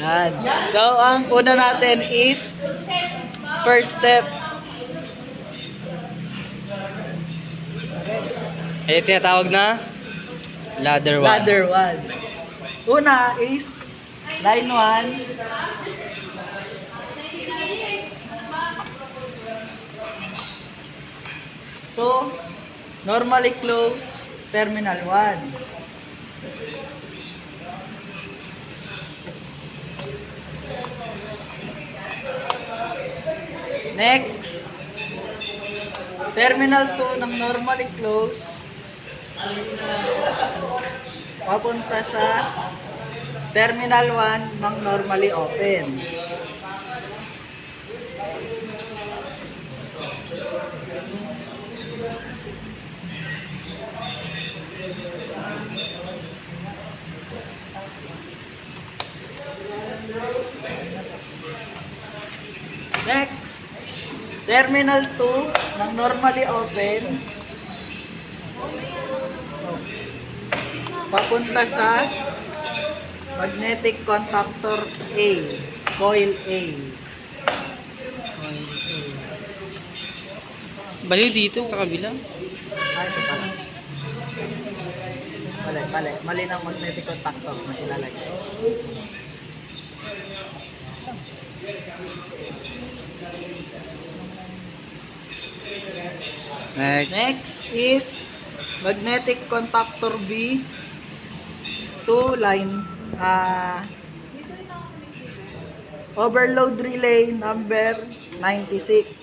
Yan. So, ang una natin is first step. Tinatawag na ladder 1. Ladder 1. Una is line 1. To normally close terminal 1. Next, terminal 2 ng normally close papunta sa terminal 1 ng normally open. Next, terminal 2 ng normally open papunta sa magnetic contactor A, coil A. Baliw dito sa kabila. Ito pala. Mali ng magnetic contactor na ilalagay. Next is magnetic contactor B to line overload relay number 96.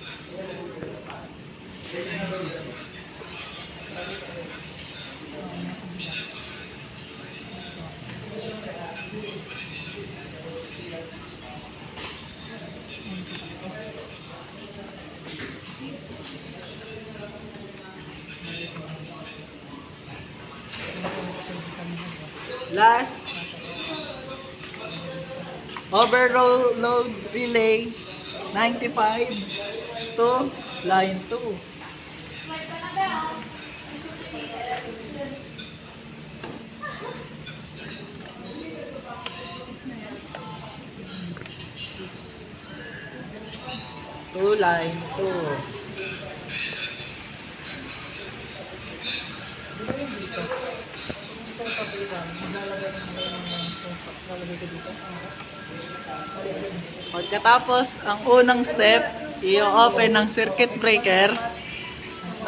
Last, overload relay 95 to line 2. To line 2. Pagkatapos, ang unang step, i-open ng circuit breaker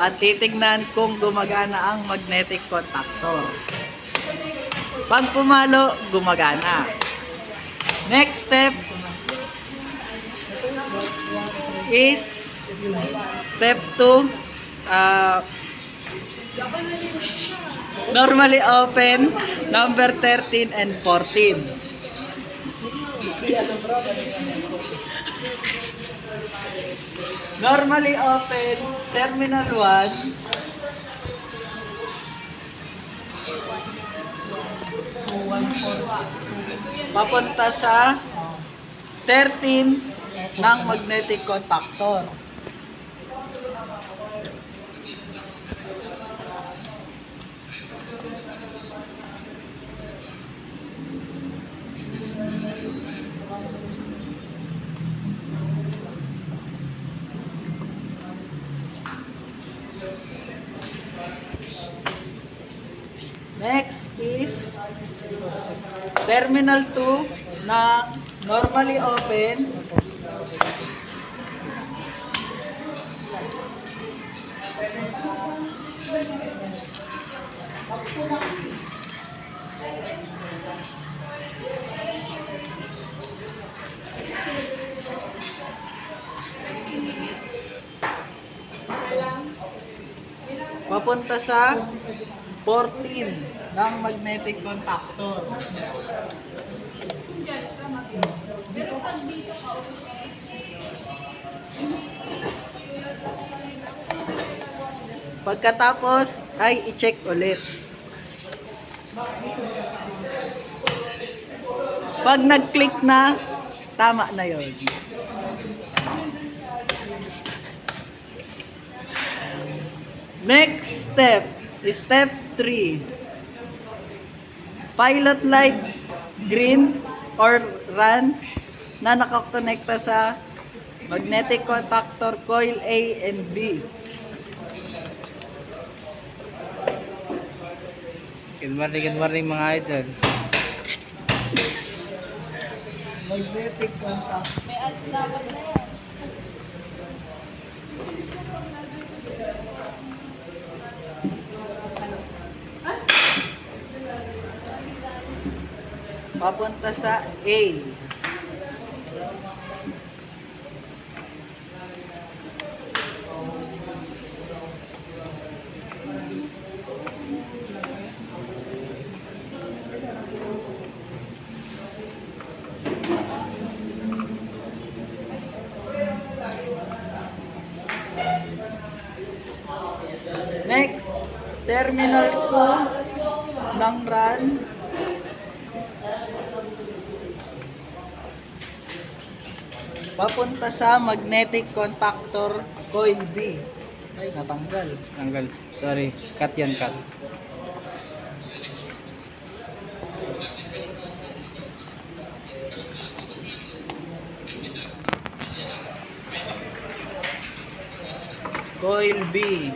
at titignan kung gumagana ang magnetic contactor. Pag pumalo, gumagana. Next step is step 2, normally open number 13 and 14. Normally open terminal 1 papunta sa 13 ng magnetic contactor. Next is terminal 2 na normally open papunta sa 14 ng magnetic contactor. Pagkatapos ay i-check ulit. Pag nag-click na, tama na yun. Next step, step 3. Pilot light green or run na nakakonekta sa magnetic contactor coil A and B. Good morning mga idol. Magnetic contactor. May ads dapat na yan. Papunta sa A. Next, terminal 2 ng run. Papunta sa magnetic contactor coil B. Ay, natanggal. Tanggal. Sorry. Cut yan, cut. Coil B.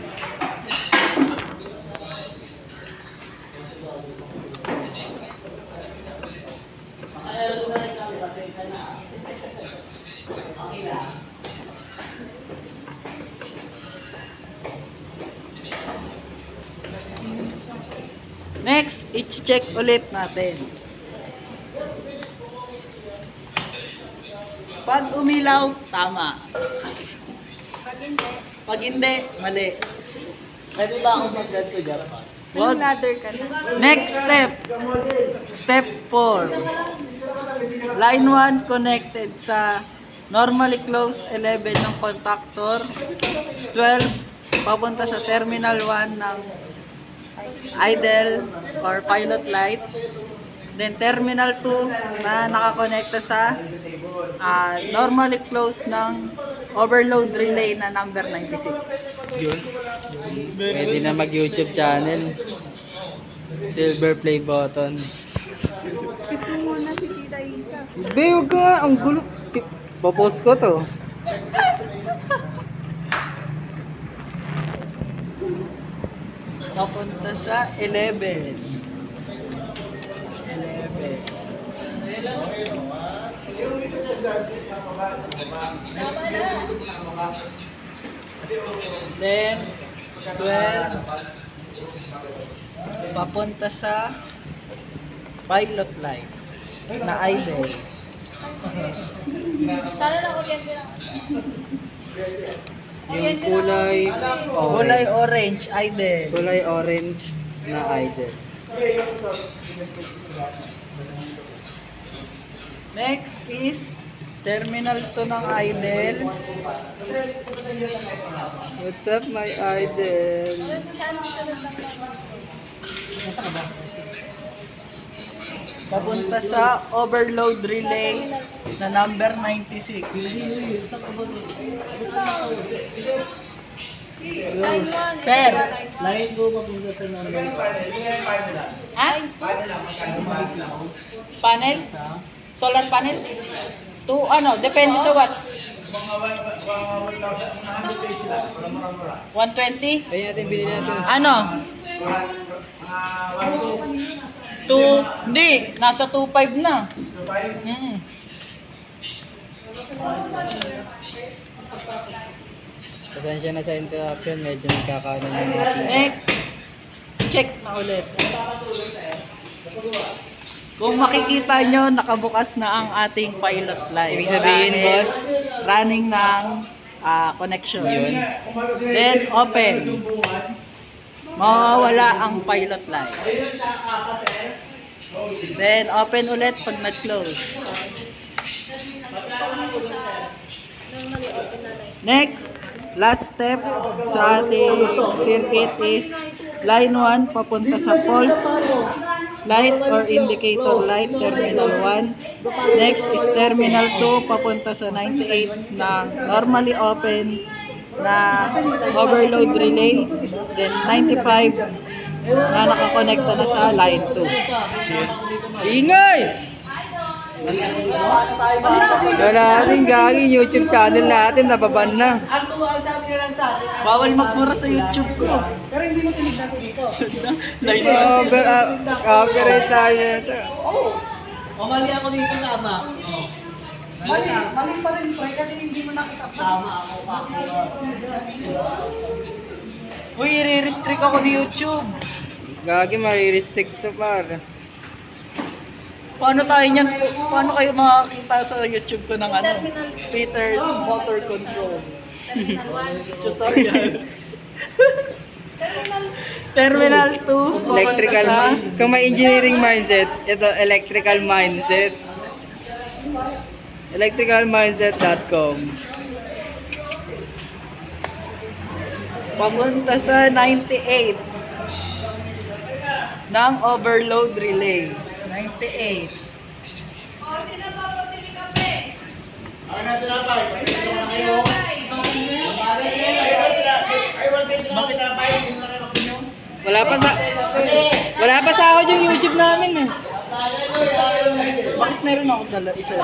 Next, i-check ulit natin. Pag umilaw, tama. Pag hindi, Pag hindi, mali. Pwede ba akong mag-ganto dyan? anong ladder ka na? Next step. Step 4. Line 1 connected sa normally closed 11 ng contactor. 12 papunta sa terminal 1 ng idle or pilot light. Then terminal 2 na nakakonekta sa normally closed ng overload relay na number 96. Yun. Pwede na mag-YouTube channel. Silver play button. Kiss mo muna si Tita Isa. Be, huwag ka. Ang gulo. Popost ko to. Papunta sa 11. 11. Then 12 papunta sa pilot light na idle. Sana na kuryente lang. Yung kulay Kulay orange idle. kulay orange na idol. Next is terminal 2 ng idle. What's up my idol? Papunta sa overload relay na number 96. Line 1. Sir, line ko papunta sa number. Ha? Panel? Solar panel? Depende sa watts. 120? Ayun natin binili natin. Ano? 2, hindi, nasa 2.5 na. Pasensya na sa interruption, medyo nagkakaroon yung ating Next, check na ulit. Kung makikita nyo, nakabukas na ang ating pilot light. Ibig sabihin, boss? Running ng connection. Yun. Then, open. Mawawala ang pilot light. Then, open ulit pag nag-close. Next, last step sa ating circuit is line 1 papunta sa fault light or indicator light, terminal 1. Next is terminal 2 papunta sa 98 na normally open na overload relay. Then 95 na nakakonekta na sa line 2. ingay! Wala rin gagawin YouTube channel natin, nababan na. Ang sabi lang sa akin, bawal magmura sa YouTube ko. Pero hindi mo tinignan ko dito. Copyright tayo nito. O mali ako dito, tama. Mali pa rin pre, kasi hindi mo nakita. Tama ako pa. Uy, i-restrict ako ni YouTube. Gagi, marirestrict to par. Paano tayo niyan? Paano kayo makakita sa YouTube ko ng ano? Peter's Motor Control. Tutorial. Terminal 2. Electrical, kung may engineering mindset, ito electrical mindset. Electricalmindset.com. Papunta sa 98 ng overload relay. 98. Wala pa sahod yung YouTube namin eh. Bakit meron ako dala isa?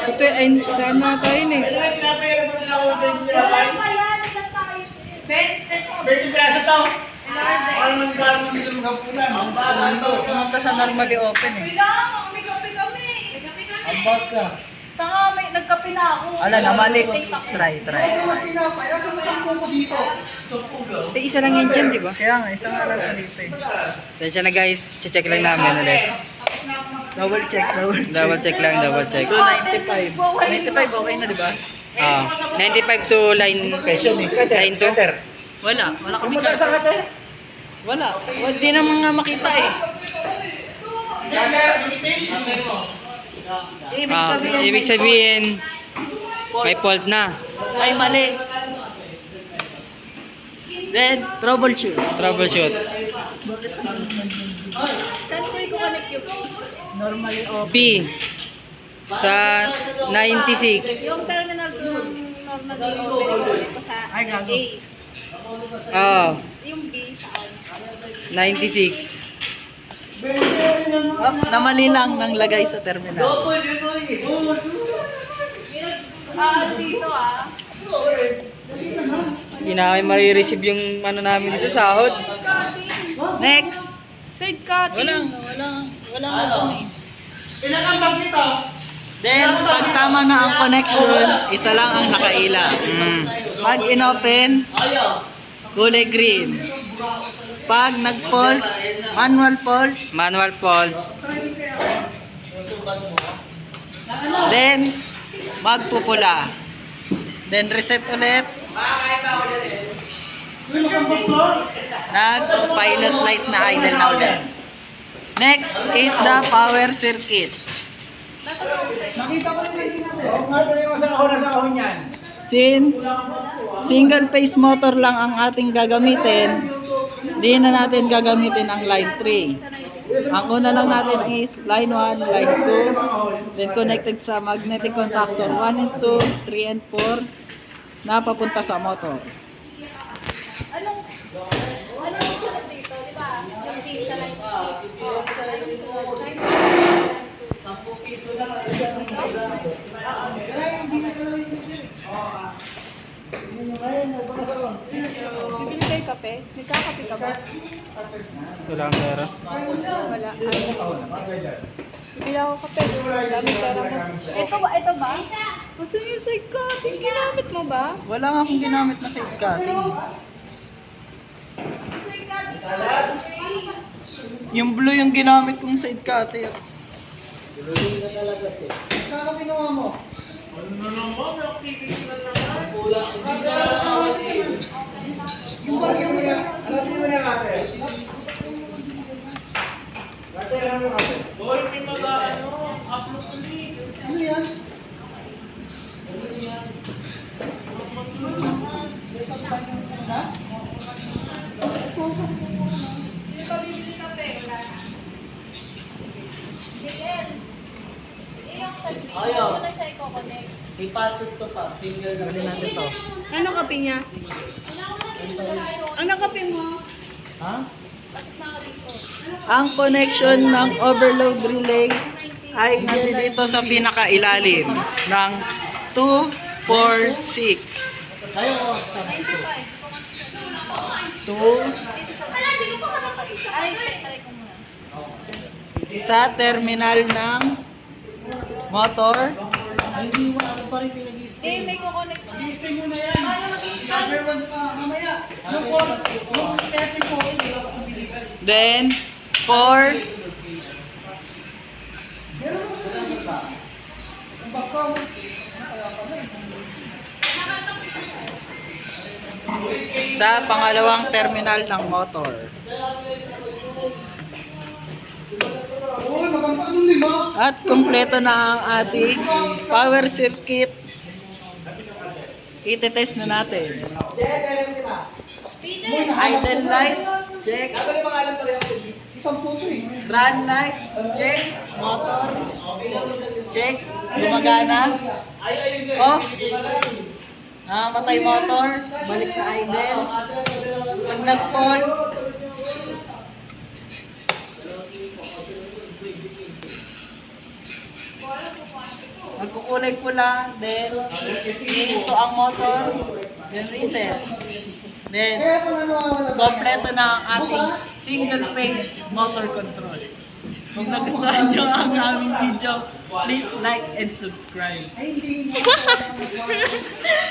Ito ay saan na tayo eh. Pumunta sa normally open eh. Ambag ka. Tanga, may nagkape na ako. Ala na, mali. Try. Isa lang yan dyan, di ba? Kaya nga, isang alam ko dito eh. Sensya na guys, check lang namin ulit. Double check. Double check lang, double check. 295. 95 okay na, di ba? 95 to line line 2. Wala kami ka. Wala. Hindi naman nga makita eh. Ibig sabihin, may fault na. Ay, mali. Then, troubleshoot. Troubleshoot. Saan ko i-connect yung Normally open. P sa 96. yung terminal ko ng normally open, i-connect ko sa Ay, gago. A. Oh, Yung B sa on. 96. Namali lang ng lagay sa terminal. Dito ah. Hindi na kami marireceive yung ano namin dito, sahod. Next. Side cutting. Wala ano eh. Then, pag tama na ang connection, isa lang ang nakaila. Pag inopen, kulay green. Pag nag-fault, manual fault, Manual fault. then magpupula. Then reset ulit. Nag-pilot light na idle na ulit. Next is the power circuit. Since single phase motor lang ang ating gagamitin, di na natin gagamitin ang line 3. Ang una lang natin is line 1, line 2, then connected sa magnetic contactor 1 and 2, 3 and 4 na papunta sa motor. Anong sunod dito, di ba? Yung D sa line 6. Bibili kayo kape? Nagkakape ka ba? Wala kang pera. Wala. Bibili ako kape. Dami pera mo. Ito ba? Gusto niyo side cutting? Ginamit mo ba? Wala nga akong ginamit na side cutting. Side cutting. Yung blue yung ginamit kong side cutting. Hindi ka bibili kape? Wala na. Miguel. Iyong sa D. Ayaw. Ano siya i-connect? Ipatod to pa. Single na rin natin to. Ano kape niya? Ano kape mo? Ha? Ang connection ng overload relay ay nandito sa pinakailalim ng 2, 4, 6. 2 sa terminal ng motor. Eh, may kukonek pa. Then 4 sa pangalawang terminal ng motor. At kumpleto na ang ating power circuit. Itetest na natin. Idle light, check. Run light, check. Motor, check. Gumagana. Off. Namatay motor. Balik sa idle. Pag nag-fall, magkukulay pula, then hihinto ang motor, then reset. Then, kompleto na ang ating single phase motor control. Kung nagustuhan nyo ang aming video, please like and subscribe.